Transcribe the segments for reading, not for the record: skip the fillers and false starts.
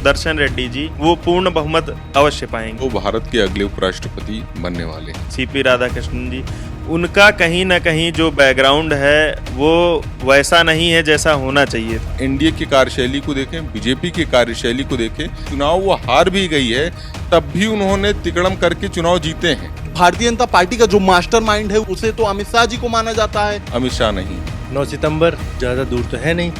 सुदर्शन रेड्डी जी वो पूर्ण बहुमत अवश्य पाएंगे। वो भारत के अगले उपराष्ट्रपति बनने वाले हैं। सीपी राधाकृष्णन जी, उनका कहीं ना कहीं जो बैकग्राउंड है वो वैसा नहीं है जैसा होना चाहिए। एनडीए की कार्यशैली को देखें, बीजेपी की कार्यशैली को देखें, चुनाव वो हार भी गई है तब भी उन्होंने तिकड़म करके चुनाव जीते हैं। भारतीय जनता पार्टी का जो मास्टरमाइंड है उसे तो अमित शाह जी को माना जाता है। अमित शाह नहीं। 9 सितंबर ज्यादा दूर तो है नहीं,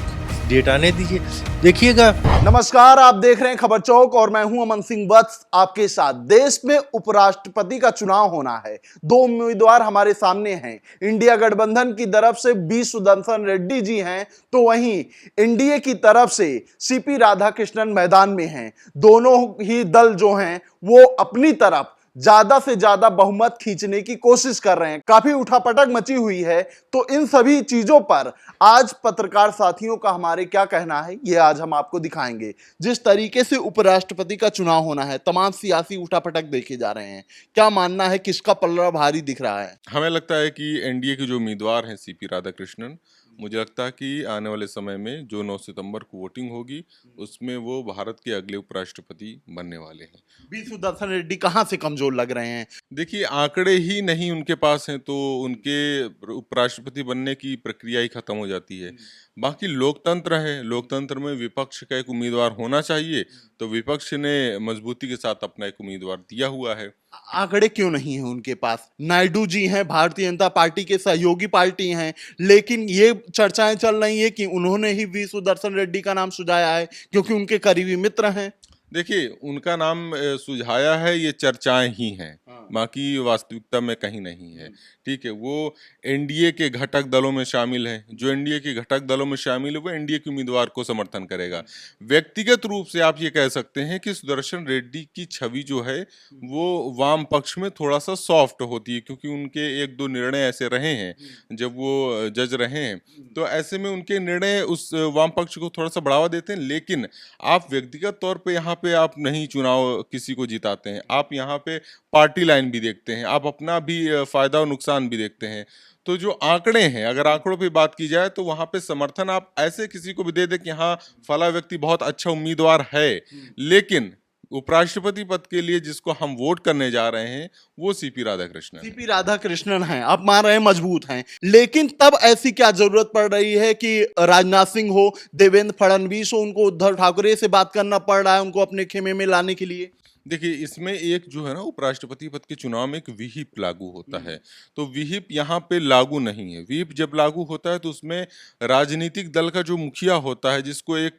डेट आने दीजिए, देखिएगा। नमस्कार, आप देख रहे हैं खबर चौक और मैं हूं अमन सिंह वत्स आपके साथ। देश में उपराष्ट्रपति का चुनाव होना है। 2 उम्मीदवार हमारे सामने हैं। इंडिया गठबंधन की तरफ से बी सुदर्शन रेड्डी जी हैं, तो वहीं एनडीए की तरफ से सीपी राधाकृष्णन मैदान में हैं। दोनों ही दल जो हैं वो अपनी तरफ ज्यादा से ज्यादा बहुमत खींचने की कोशिश कर रहे हैं। काफी उठापटक मची हुई है। तो इन सभी चीजों पर आज पत्रकार साथियों का हमारे क्या कहना है ये आज हम आपको दिखाएंगे। जिस तरीके से उपराष्ट्रपति का चुनाव होना है, तमाम सियासी उठापटक देखे जा रहे हैं। क्या मानना है, किसका पल्ला भारी दिख रहा है? हमें लगता है कि एनडीए के जो उम्मीदवार हैं सीपी राधाकृष्णन, मुझे लगता है कि आने वाले समय में जो 9 सितंबर को वोटिंग होगी उसमें वो भारत के अगले उपराष्ट्रपति बनने वाले हैं। बी सुदर्शन रेड्डी कहां से कमजोर लग रहे हैं? देखिए, आंकड़े ही नहीं उनके पास हैं तो उनके उपराष्ट्रपति बनने की प्रक्रिया ही खत्म हो जाती है। बाकी लोकतंत्र है, लोकतंत्र में विपक्ष का एक उम्मीदवार होना चाहिए, तो विपक्ष ने मजबूती के साथ अपना एक उम्मीदवार दिया हुआ है। आंकड़े क्यों नहीं है उनके पास? नायडू जी हैं, भारतीय जनता पार्टी के सहयोगी पार्टी हैं, लेकिन ये चर्चाएं चल रही है कि उन्होंने ही वी सुदर्शन रेड्डी का नाम सुझाया है क्योंकि उनके करीबी मित्र हैं। देखिए, उनका नाम सुझाया है, ये चर्चाएं ही हैं, बाकी वास्तविकता में कहीं नहीं है। ठीक है, वो एनडीए के घटक दलों में शामिल है। जो एनडीए के घटक दलों में शामिल है वो एनडीए के उम्मीदवार को समर्थन करेगा। व्यक्तिगत रूप से आप ये कह सकते हैं कि सुदर्शन रेड्डी की छवि जो है वो वाम पक्ष में थोड़ा सा सॉफ्ट होती है, क्योंकि उनके 1-2 निर्णय ऐसे रहे हैं जब वो जज रहे हैं, तो ऐसे में उनके निर्णय उस वाम पक्ष को थोड़ा सा बढ़ावा देते हैं। लेकिन आप व्यक्तिगत तौर पे यहाँ पे आप नहीं चुनाव किसी को जिताते हैं, आप यहाँ पे पार्टी लाइन भी देखते हैं, आप अपना भी फायदा और नुकसान भी देखते हैं। तो जो आंकड़े हैं, अगर आंकड़ों पे बात की जाए तो वहां पे समर्थन आप ऐसे किसी को भी दे दें कि हाँ फला व्यक्ति बहुत अच्छा उम्मीदवार है, लेकिन उपराष्ट्रपति पद के लिए जिसको हम वोट करने जा रहे हैं वो सीपी राधाकृष्णन हैं। आप मान रहे हैं मजबूत हैं, लेकिन तब ऐसी क्या जरूरत पड़ रही है कि राजनाथ सिंह हो, देवेंद्र फडणवीस हो, उनको उद्धव ठाकरे से बात करना पड़ रहा है उनको अपने खेमे में लाने के लिए? देखिए, इसमें एक जो है ना उपराष्ट्रपति पद के चुनाव में एक विहिप लागू होता है, तो विहिप यहाँ पे लागू नहीं है। विहिप जब लागू होता है तो उसमें राजनीतिक दल का जो मुखिया होता है, जिसको एक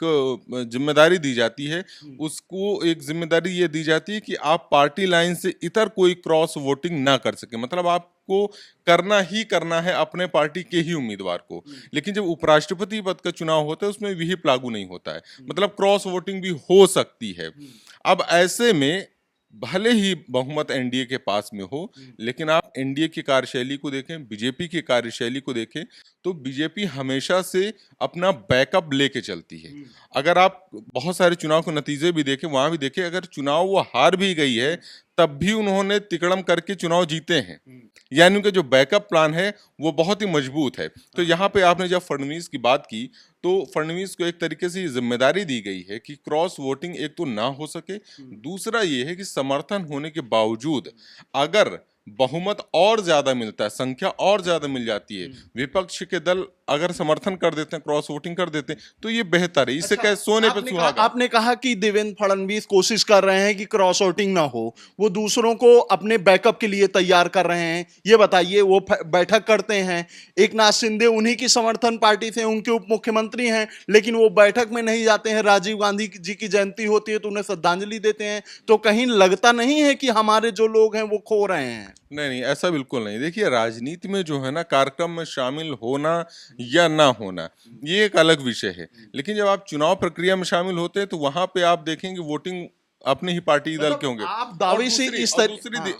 जिम्मेदारी दी जाती है, उसको एक जिम्मेदारी ये दी जाती है कि आप पार्टी लाइन से इतर कोई क्रॉस वोटिंग ना कर सके। मतलब आपको करना ही करना है अपने पार्टी के ही उम्मीदवार को। लेकिन जब उपराष्ट्रपति पद का चुनाव होता है उसमें विहिप लागू नहीं होता है, मतलब क्रॉस वोटिंग भी हो सकती है। अब ऐसे में भले ही बहुमत एनडीए के पास में हो, लेकिन आप एनडीए की कार्यशैली को देखें, बीजेपी की कार्यशैली को देखें, तो बीजेपी हमेशा से अपना बैकअप लेके चलती है। अगर आप बहुत सारे चुनाव के नतीजे भी देखें, वहां भी देखें, अगर चुनाव वो हार भी गई है तब भी उन्होंने तिकड़म करके चुनाव जीते हैं, यानी उनका जो बैकअप प्लान है वो बहुत ही मजबूत है। तो यहाँ पे आपने जब फडणवीस की बात की तो फडणवीस को एक तरीके से जिम्मेदारी दी गई है कि क्रॉस वोटिंग एक तो ना हो सके, दूसरा ये है कि समर्थन होने के बावजूद अगर बहुमत और ज्यादा मिलता है, संख्या और ज्यादा मिल जाती है, विपक्ष के दल अगर समर्थन कर देते हैं, क्रॉस वोटिंग कर देते हैं, तो ये बेहतर है। इससे क्या सोने पे सुहागा। आपने कहा कि देवेंद्र फडणवीस कोशिश कर रहे हैं कि क्रॉस वोटिंग ना हो, वो दूसरों को अपने बैकअप के लिए तैयार कर रहे हैं। ये बताइए, वो बैठक करते हैं, एकनाथ शिंदे उन्हीं की समर्थन पार्टी से, उनके उप मुख्यमंत्री हैं, लेकिन वो बैठक में नहीं जाते हैं। राजीव गांधी जी की जयंती होती है तो उन्हें श्रद्धांजलि देते हैं। तो कहीं लगता नहीं है कि हमारे जो लोग हैं वो खो रहे हैं? नहीं, ऐसा बिल्कुल नहीं। देखिए, राजनीति में जो है ना, कार्यक्रम में शामिल होना या ना होना ये एक अलग विषय है, लेकिन जब आप चुनाव प्रक्रिया में शामिल होते हैं तो वहां पे आप देखेंगे वोटिंग अपने ही पार्टी दल के होंगे। आप दावे से इस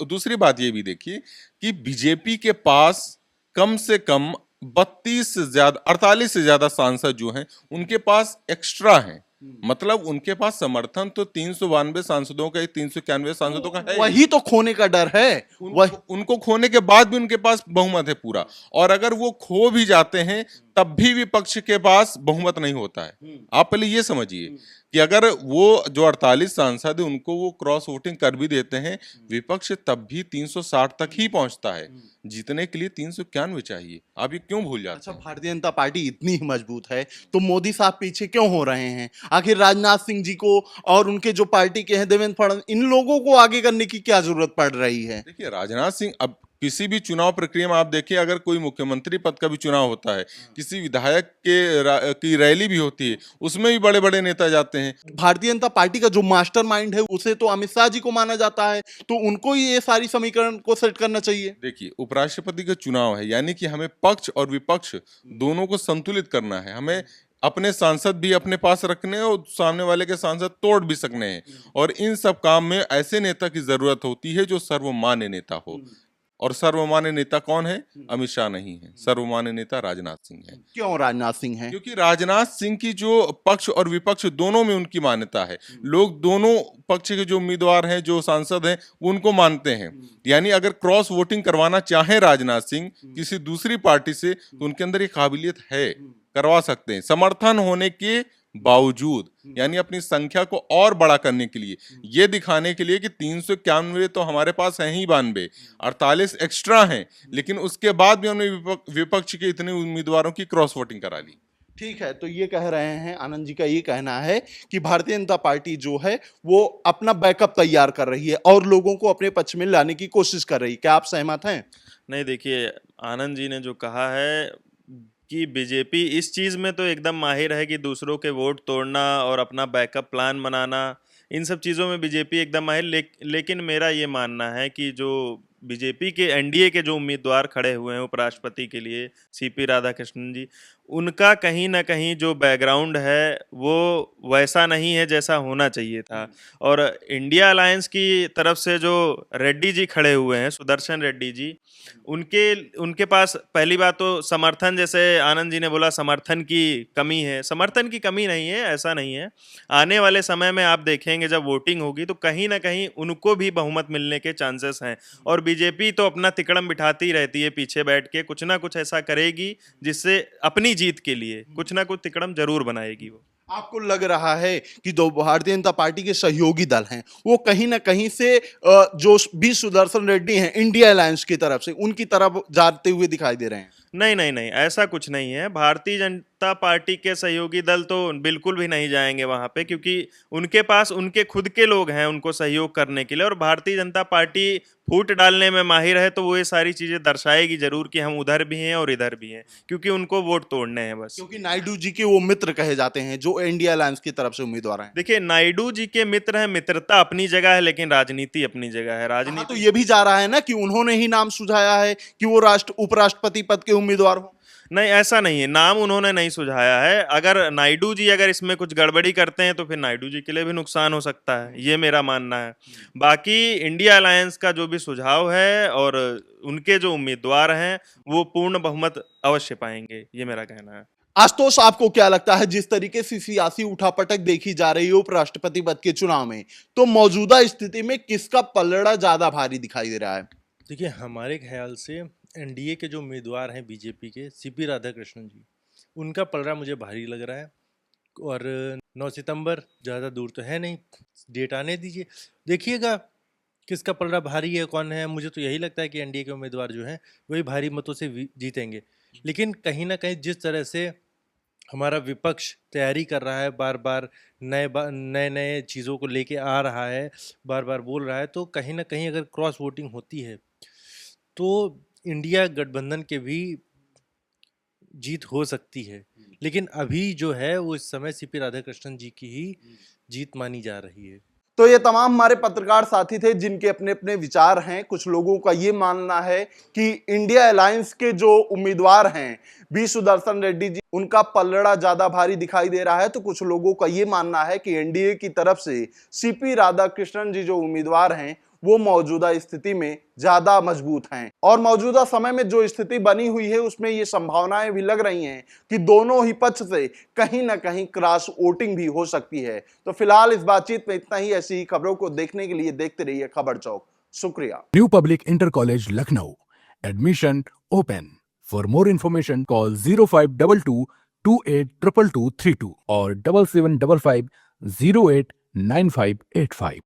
दूसरी बात ये भी देखिए कि बीजेपी के पास कम से कम 32 से ज्यादा 48 से ज्यादा सांसद जो हैं उनके पास एक्स्ट्रा हैं। मतलब उनके पास समर्थन तो 392 सांसदों का, 391 सांसदों का है। वही तो खोने का डर है। उनको खोने के बाद भी उनके पास बहुमत है पूरा, और अगर वो खो भी जाते हैं तब भी विपक्ष के पास बहुमत नहीं होता है। आप पहले ये समझिए कि अगर वो जो 48 सांसद है उनको वो क्रॉस वोटिंग कर भी देते हैं, विपक्ष तब भी 360 तक ही पहुंचता है। जीतने के लिए 391 चाहिए। आप ये क्यों भूल जाते अच्छा, हैं? भारतीय जनता पार्टी इतनी ही मजबूत है तो मोदी साहब पीछे क्यों हो रहे हैं? आखिर राजनाथ सिंह जी को और उनके जो पार्टी के हैं देवेंद्र फडणवीस, इन लोगों को आगे करने की क्या जरूरत पड़ रही है? देखिए, राजनाथ सिंह अब किसी भी चुनाव प्रक्रिया में आप देखिए, अगर कोई मुख्यमंत्री पद का भी चुनाव होता है, किसी विधायक की रैली भी होती है, उसमें भी बड़े बड़े नेता जाते हैं। भारतीय जनता पार्टी का जो मास्टरमाइंड है उसे तो अमित शाह जी को माना जाता है, तो उनको ही ये सारी समीकरण को सेट करना चाहिए। देखिए, उपराष्ट्रपति का चुनाव है, यानी कि हमें पक्ष और विपक्ष दोनों को संतुलित करना है। हमें अपने सांसद भी अपने पास रखने हैं और सामने वाले के सांसद तोड़ भी सकने हैं, और इन सब काम में ऐसे नेता की जरूरत होती है जो सर्वमान्य नेता हो। और सर्वमान्य नेता कौन है? अमित शाह नहीं है, सर्वमान्य नेता राजनाथ सिंह है। क्यों राजनाथ सिंह है? क्योंकि राजनाथ सिंह की जो पक्ष और विपक्ष दोनों में उनकी मान्यता है। लोग दोनों पक्ष के जो उम्मीदवार हैं, जो सांसद हैं, वो उनको मानते हैं। यानी अगर क्रॉस वोटिंग करवाना चाहे राजनाथ सिंह किसी दूसरी पार्टी से, तो उनके अंदर ये काबिलियत है, करवा सकते हैं समर्थन होने के बावजूद। यानी अपनी संख्या को और बड़ा करने के लिए, ये दिखाने के लिए कि 391 तो हमारे पास है ही 92, 48 एक्स्ट्रा हैं, लेकिन उसके बाद भी हमने विपक्ष के इतने उम्मीदवारों की क्रॉस वोटिंग करा ली। ठीक है, तो ये कह रहे हैं, आनंद जी का ये कहना है कि भारतीय जनता पार्टी जो है वो अपना बैकअप तैयार कर रही है और लोगों को अपने पक्ष में लाने की कोशिश कर रही है। क्या आप सहमत हैं? नहीं, देखिए, आनंद जी ने जो कहा है कि बीजेपी इस चीज़ में तो एकदम माहिर है कि दूसरों के वोट तोड़ना और अपना बैकअप प्लान बनाना, इन सब चीज़ों में बीजेपी एकदम माहिर। लेकिन मेरा ये मानना है कि जो बीजेपी के एनडीए के जो उम्मीदवार खड़े हुए हैं उपराष्ट्रपति के लिए, सीपी राधाकृष्णन जी, उनका कहीं ना कहीं जो बैकग्राउंड है वो वैसा नहीं है जैसा होना चाहिए था। और इंडिया अलायंस की तरफ से जो रेड्डी जी खड़े हुए हैं, सुदर्शन रेड्डी जी, उनके पास पहली बात तो समर्थन, जैसे आनंद जी ने बोला समर्थन की कमी है, समर्थन की कमी नहीं है, ऐसा नहीं है। आने वाले समय में आप देखेंगे जब वोटिंग होगी तो कहीं ना कहीं उनको भी बहुमत मिलने के चांसेस हैं। और बीजेपी तो अपना तिकड़म बिठाती रहती है, पीछे बैठ के कुछ ना कुछ ऐसा करेगी जिससे अपनी जीत के लिए कुछ ना कुछ तिकड़म जरूर बनाएगी वो। आपको लग रहा है कि जो भारतीय जनता पार्टी के सहयोगी दल हैं वो कहीं ना कहीं से जो बी सुदर्शन रेड्डी हैं इंडिया अलायंस की तरफ से, उनकी तरफ जाते हुए दिखाई दे रहे हैं? नहीं नहीं नहीं, ऐसा कुछ नहीं है। भारतीय जनता पार्टी के सहयोगी दल तो बिल्कुल भी नहीं जाएंगे वहां पे, क्योंकि उनके पास उनके खुद के लोग हैं उनको सहयोग करने के लिए। और भारतीय जनता पार्टी फूट डालने में माहिर है, तो वो ये सारी चीजें दर्शाएगी जरूर कि हम उधर भी हैं और इधर भी हैं, क्योंकि उनको वोट तोड़ने हैं बस। क्योंकि नायडू जी के वो मित्र कहे जाते हैं जो इंडिया अलायंस की तरफ से उम्मीदवार हैं। देखिए, नायडू जी के मित्र हैं, मित्रता अपनी जगह है, लेकिन राजनीति अपनी जगह है। हाँ, राजनीति तो ये भी जा रहा है ना कि उन्होंने ही नाम सुझाया है कि वो उपराष्ट्रपति पद के उम्मीदवार हो। नहीं, ऐसा नहीं है, नाम उन्होंने नहीं सुझाया है। अगर नायडू जी अगर इसमें कुछ गड़बड़ी करते हैं तो फिर नायडू जी के लिए भी नुकसान हो सकता है, ये मेरा मानना है। बाकी इंडिया अलायंस का जो भी सुझाव है और उनके जो उम्मीदवार हैं वो पूर्ण बहुमत अवश्य पाएंगे, ये मेरा कहना है। आशुतोष, आपको क्या लगता है जिस तरीके से सियासी उठापटक देखी जा रही है उपराष्ट्रपति पद के चुनाव में, तो मौजूदा स्थिति में किसका पलड़ा ज्यादा भारी दिखाई दे रहा है? देखिए, हमारे ख्याल से एनडीए के जो उम्मीदवार हैं बीजेपी के, सीपी राधाकृष्णन जी, उनका पलड़ा मुझे भारी लग रहा है। और 9 सितंबर ज़्यादा दूर तो है नहीं, डेट आने दीजिए, देखिएगा किसका पलड़ा भारी है, कौन है। मुझे तो यही लगता है कि एनडीए के उम्मीदवार जो हैं वही भारी मतों से जीतेंगे। लेकिन कहीं ना कहीं जिस तरह से हमारा विपक्ष तैयारी कर रहा है, बार बार नए नए चीज़ों को लेके आ रहा है, बार बार बोल रहा है, तो कहीं ना कहीं अगर क्रॉस वोटिंग होती है तो इंडिया गठबंधन के भी जीत हो सकती है। लेकिन अभी जो है वो इस समय सीपी राधाकृष्णन जी की ही जीत मानी जा रही है। तो ये तमाम हमारे पत्रकार साथी थे जिनके अपने अपने विचार हैं। कुछ लोगों का ये मानना है कि इंडिया अलायंस के जो उम्मीदवार हैं बी सुदर्शन रेड्डी जी, उनका पलड़ा ज्यादा भारी दिखाई दे रहा है। तो कुछ लोगों का ये मानना है कि एनडीए की तरफ से सीपी राधाकृष्णन जी जो उम्मीदवार हैं वो मौजूदा स्थिति में ज्यादा मजबूत हैं। और मौजूदा समय में जो स्थिति बनी हुई है उसमें ये संभावनाएं भी लग रही हैं कि दोनों ही पक्ष से कहीं ना कहीं क्रॉस वोटिंग भी हो सकती है। तो फिलहाल इस बातचीत में इतना ही। ऐसी ही खबरों को देखने के लिए देखते रहिए खबर चौक। शुक्रिया। New public inter college Lucknow, admission open. For more information, call 0522 282232 or 7755 089585.